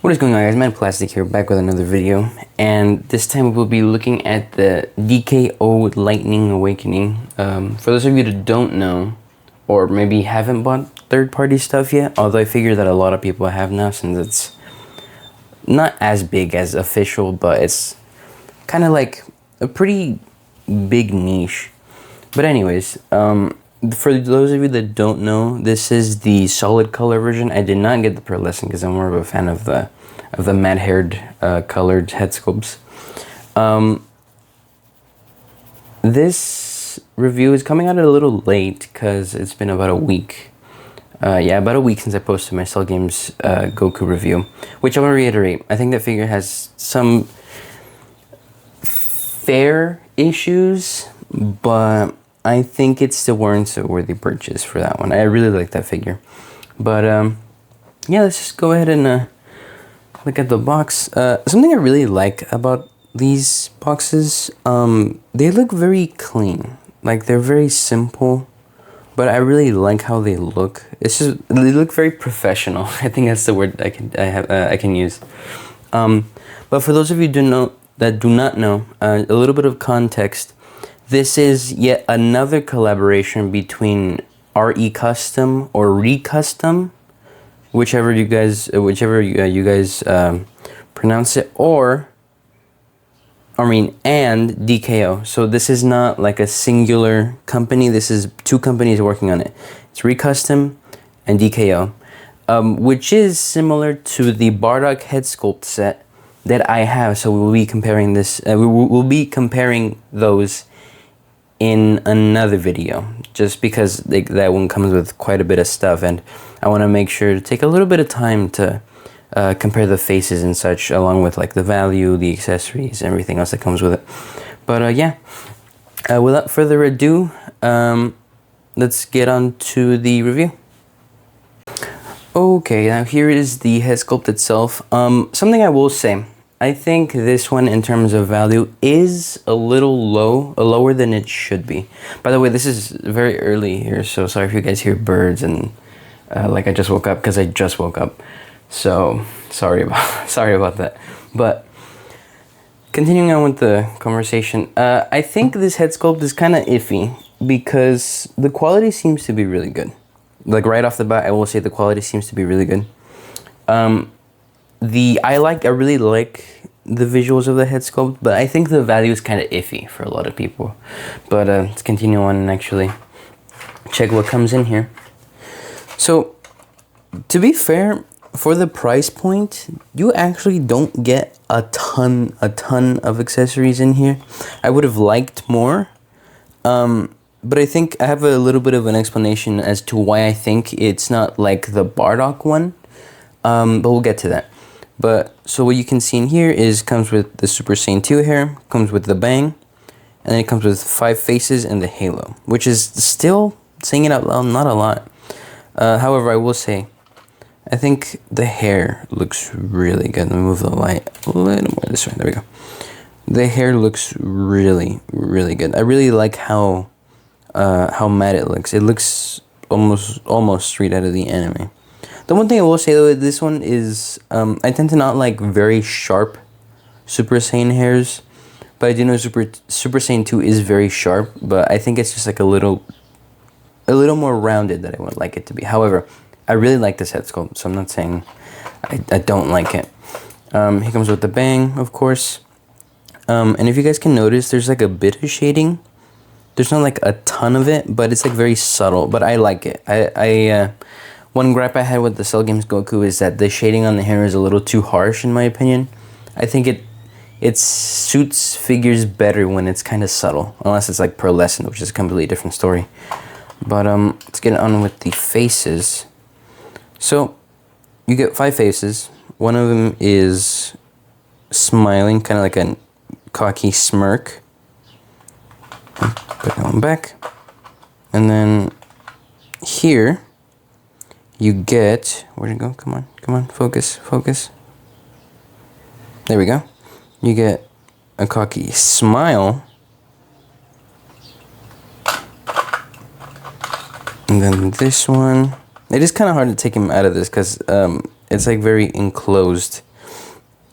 What is going on, guys? Man Plastic here, back with another video, and this time we'll be looking at the DKO Lightning Awakening. For those of you that don't know, or maybe haven't bought third-party stuff yet, although I figure that a lot of people have now since it's not as big as official, but it's kind of like a pretty big niche. But anyways, for those of you that don't know, this is the solid color version. I did not get the pearlescent because I'm more of a fan of the matte haired colored head sculpts. This review is coming out a little late because it's been about a week. Yeah, about a week since I posted my Cell Games Goku review, which I want to reiterate. I think that figure has some fair issues, but I think it still warrants a worthy purchase for that one. I really like that figure. But yeah, let's just go ahead and look at the box. Something I really like about these boxes, they look very clean. Like, they're very simple, but I really like how they look. It's just, they look very professional. I think that's the word I can use. But for those of you that do not know, a little bit of context. This is yet another collaboration between RE Custom or Recustom, whichever you guys pronounce it, and DKO. So this is not like a singular company. This is two companies working on it. It's Recustom and DKO, which is similar to the Bardock head sculpt set that I have. So we'll be comparing this. We'll be comparing those in another video, just because that one comes with quite a bit of stuff, and I want to make sure to take a little bit of time to compare the faces and such, along with like the value, the accessories, everything else that comes with it. But yeah, without further ado, let's get on to the review. Okay, now here is the head sculpt itself. Something I will say, I think this one in terms of value is a little lower than it should be. By the way, this is very early here, so sorry if you guys hear birds and like I just woke up, because I just woke up. So sorry about that. But continuing on with the conversation, I think this head sculpt is kind of iffy because the quality seems to be really good. Like right off the bat, I will say the quality seems to be really good. I really like the visuals of the head sculpt, but I think the value is kind of iffy for a lot of people. But let's continue on and actually check what comes in here. So, to be fair, for the price point, you actually don't get a ton of accessories in here. I would have liked more, but I think I have a little bit of an explanation as to why I think it's not like the Bardock one, but we'll get to that. But so what you can see in here is comes with the Super Saiyan 2 hair, comes with the bang, and then it comes with 5 faces and the halo, which is still, saying it out loud, not a lot. However, I will say, I think the hair looks really good. Let me move the light a little more this way. There we go. The hair looks really good. I really like how matte it looks. It looks almost straight out of the anime. The one thing I will say though, this one is, I tend to not like very sharp Super Saiyan hairs, but I do know Super Saiyan 2 is very sharp, but I think it's just like a little more rounded than I would like it to be. However, I really like this head sculpt, so I'm not saying I don't like it. He comes with the bang, of course, and if you guys can notice, there's like a bit of shading. There's not like a ton of it, but it's like very subtle, but I like it. One gripe I had with the Cell Games Goku is that the shading on the hair is a little too harsh, in my opinion. I think it suits figures better when it's kind of subtle, unless it's like pearlescent, which is a completely different story. But let's get on with the faces. So you get 5 faces. One of them is smiling, kind of like a cocky smirk. Put that one back, and then here you get, where'd it go? Come on, focus. There we go. You get a cocky smile, and then this one. It is kind of hard to take him out of this because it's like very enclosed.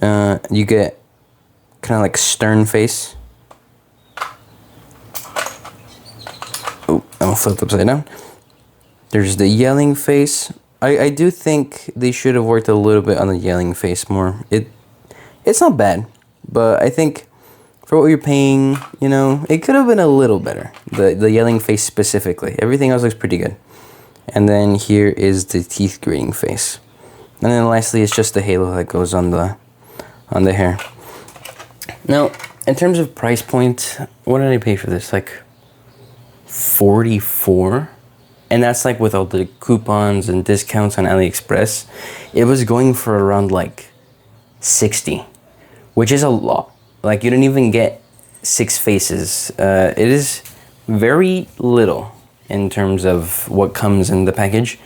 You get kind of like stern face. Oh, I'm flipped upside down. There's the yelling face. I do think they should have worked a little bit on the yelling face more. It's not bad, but I think for what you're paying, you know, it could have been a little better. The yelling face specifically. Everything else looks pretty good. And then here is the teeth grating face. And then lastly, it's just the halo that goes on the hair. Now, in terms of price point, what did I pay for this? Like $44? And that's like with all the coupons and discounts on AliExpress. It was going for around like $60, which is a lot. Like you don't even get 6 faces. It is very little in terms of what comes in the package.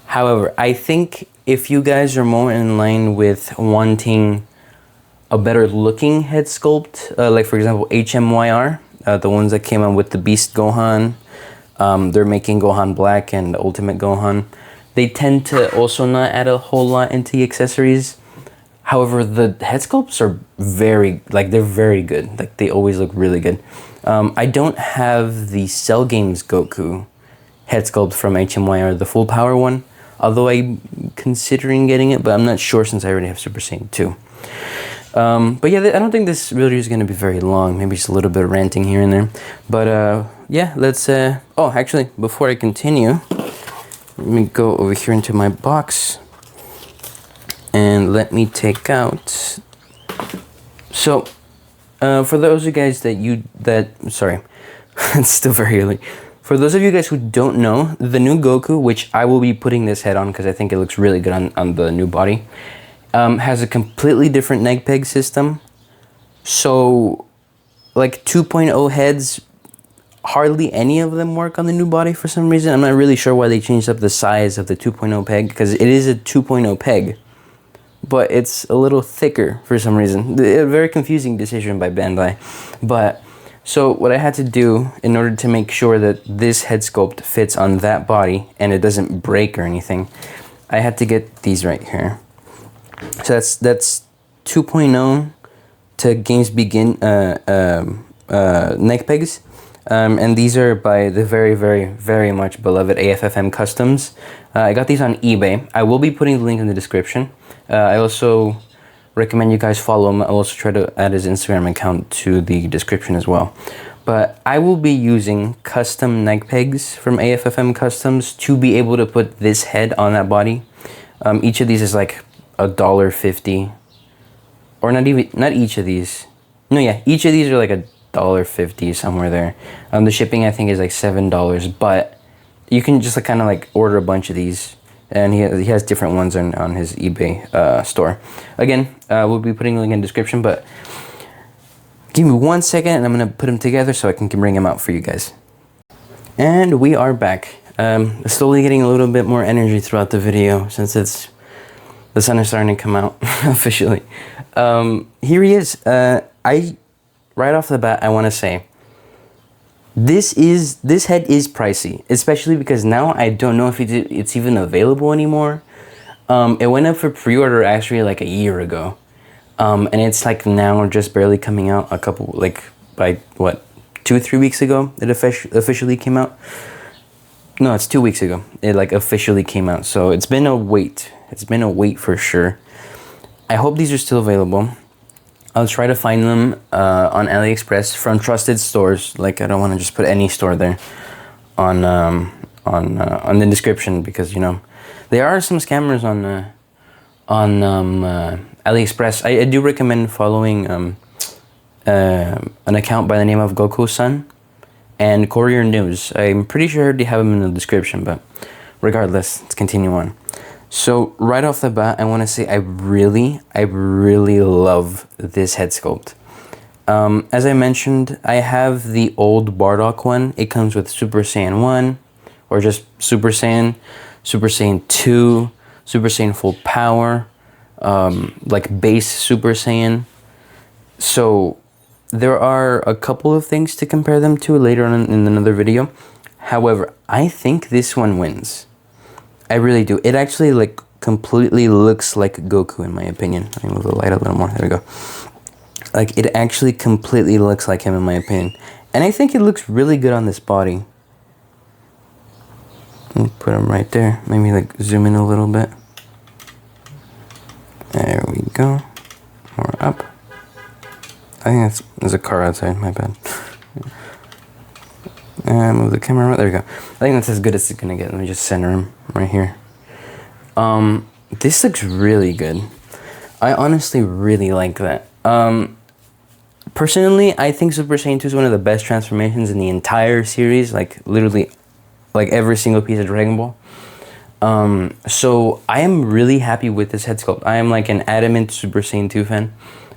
However, I think if you guys are more in line with wanting a better looking head sculpt, like for example HMYR, the ones that came out with the Beast Gohan, they're making Gohan Black and Ultimate Gohan. They tend to also not add a whole lot into the accessories. However, the head sculpts are they're very good. Like they always look really good. I don't have the Cell Games Goku head sculpt from HMYR, the full power one. Although I'm considering getting it, but I'm not sure since I already have Super Saiyan 2. But yeah, I don't think this video is going to be very long. Maybe just a little bit of ranting here and there. But yeah, let's... oh, actually, before I continue, let me go over here into my box. And let me take out... So, for those of you guys sorry, it's still very early. For those of you guys who don't know, the new Goku, which I will be putting this head on because I think it looks really good on the new body, has a completely different neck peg system. So, like 2.0 heads, hardly any of them work on the new body for some reason. I'm not really sure why they changed up the size of the 2.0 peg, because it is a 2.0 peg, but it's a little thicker for some reason. A very confusing decision by Bandai. But so what I had to do in order to make sure that this head sculpt fits on that body and it doesn't break or anything, I had to get these right here. So that's 2.0 to Games Begin neck pegs. And these are by the very, very, very much beloved AFFM Customs. I got these on eBay. I will be putting the link in the description. I also recommend you guys follow him. I'll also try to add his Instagram account to the description as well. But I will be using custom neck pegs from AFFM Customs to be able to put this head on that body. Each of these is like $1.50, or not each of these. No, yeah, each of these are like $1.50 somewhere there. The shipping I think is like $7, but you can just like kind of like order a bunch of these. And he has different ones on his eBay store. Again, we'll be putting a link in the description, but give me 1 second and I'm going to put them together so I can bring them out for you guys. And we are back. Slowly getting a little bit more energy throughout the video since the sun is starting to come out officially. Here he is. Right off the bat, I want to say, this head is pricey, especially because now I don't know if it's even available anymore. It went up for pre-order actually like a year ago, and it's like now just barely coming out. By what, 2-3 weeks ago it officially came out. No, it's 2 weeks ago it like officially came out. So it's been a wait. It's been a wait for sure. I hope these are still available. I'll try to find them on AliExpress from trusted stores. Like, I don't want to just put any store there on the description, because, you know, there are some scammers on AliExpress. I do recommend following an account by the name of Goku-san and Courier News. I'm pretty sure they have them in the description, but regardless, let's continue on. So right off the bat, I want to say I really love this head sculpt. As I mentioned, I have the old Bardock one. It comes with Super Saiyan 1, or just Super Saiyan, Super Saiyan 2, Super Saiyan Full Power, like base Super Saiyan. So there are a couple of things to compare them to later on in another video. However, I think this one wins. I really do. It actually like completely looks like Goku, in my opinion. Let me move the light a little more. There we go. Like, it actually completely looks like him, in my opinion. And I think it looks really good on this body. I'll put him right there. Maybe, like, zoom in a little bit. There we go. More up. I think there's a car outside. My bad. And move the camera right. There we go. I think that's as good as it's gonna get. Let me just center him right here. This looks really good. I honestly really like that. Personally, I think Super Saiyan 2 is one of the best transformations in the entire series. Like, literally, like every single piece of Dragon Ball. So I am really happy with this head sculpt. I am like an adamant Super Saiyan 2 fan.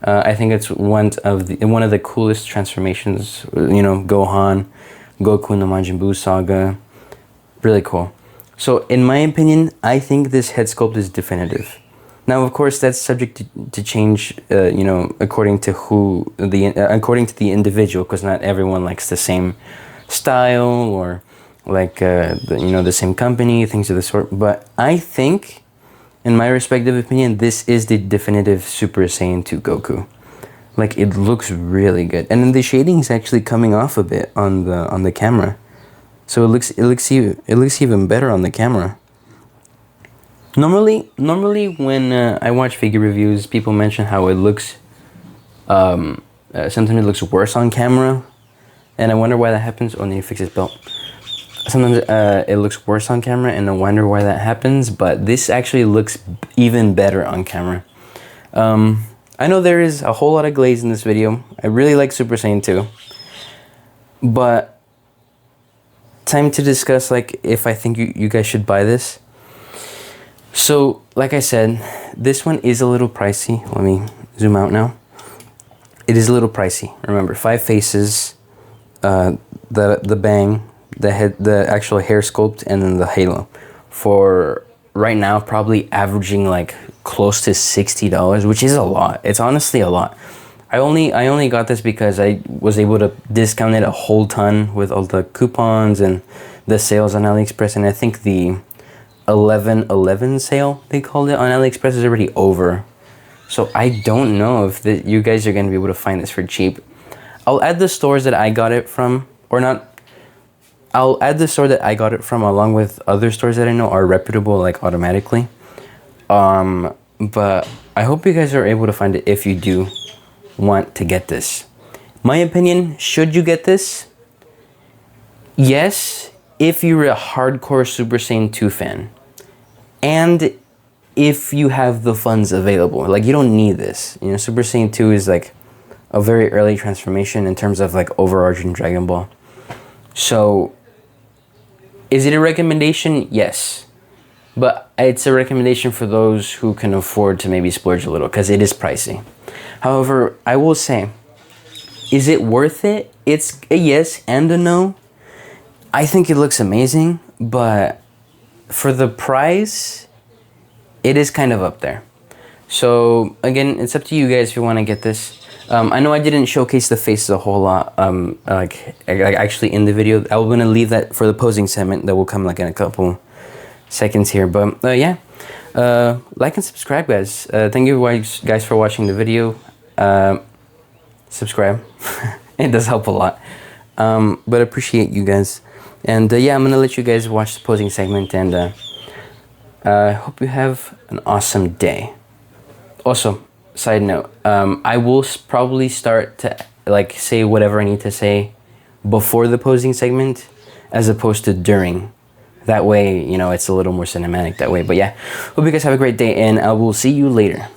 I think it's one of the coolest transformations. You know, Gohan, Goku in the Majin Buu saga. Really cool. So in my opinion, I think this head sculpt is definitive. Now, of course, that's subject to change, you know, according to the individual, because not everyone likes the same style or like, the same company, things of the sort. But I think, in my respective opinion, this is the definitive Super Saiyan 2 Goku. Like, it looks really good, and then the shading is actually coming off a bit on the camera, so it looks even better on the camera. Normally when I watch figure reviews, people mention how it looks. Sometimes it looks worse on camera, and I wonder why that happens. Oh, I need to fix his belt. Sometimes it looks worse on camera, and I wonder why that happens. But this actually looks even better on camera. I know there is a whole lot of glaze in this video. I really like Super Saiyan 2, but time to discuss like if I think you guys should buy this. So, like I said, this one is a little pricey. Let me zoom out now. It is a little pricey. Remember, 5 faces, the bang, the head, the actual hair sculpt, and then the halo. For right now, probably averaging like close to $60, which is a lot. It's honestly a lot. I only got this because I was able to discount it a whole ton with all the coupons and the sales on AliExpress, and I think the 11/11 sale, they called it, on AliExpress is already over. So I don't know if you guys are going to be able to find this for cheap. I'll add the stores that I got it from, or not. I'll add the store that I got it from along with other stores that I know are reputable, like automatically. But I hope you guys are able to find it if you do want to get this. My opinion, should you get this? Yes, if you're a hardcore Super Saiyan 2 fan, and if you have the funds available. Like, you don't need this. You know, Super Saiyan 2 is like a very early transformation in terms of like overarching Dragon Ball. So, is it a recommendation? Yes. But it's a recommendation for those who can afford to maybe splurge a little, because it is pricey. However, I will say, is it worth it? It's a yes and a no. I think it looks amazing, but for the price, it is kind of up there. So again, it's up to you guys if you want to get this. I know I didn't showcase the faces a whole lot, like actually in the video. I'm gonna leave that for the posing segment that will come like in a couple seconds here. But yeah, like and subscribe, guys. Thank you guys for watching the video. Subscribe. It does help a lot. But I appreciate you guys. And yeah, I'm gonna let you guys watch the posing segment, and I hope you have an awesome day. Also, side note, I will probably start to like say whatever I need to say before the posing segment as opposed to during. That way, you know, it's a little more cinematic that way. But yeah, hope you guys have a great day, and I will see you later.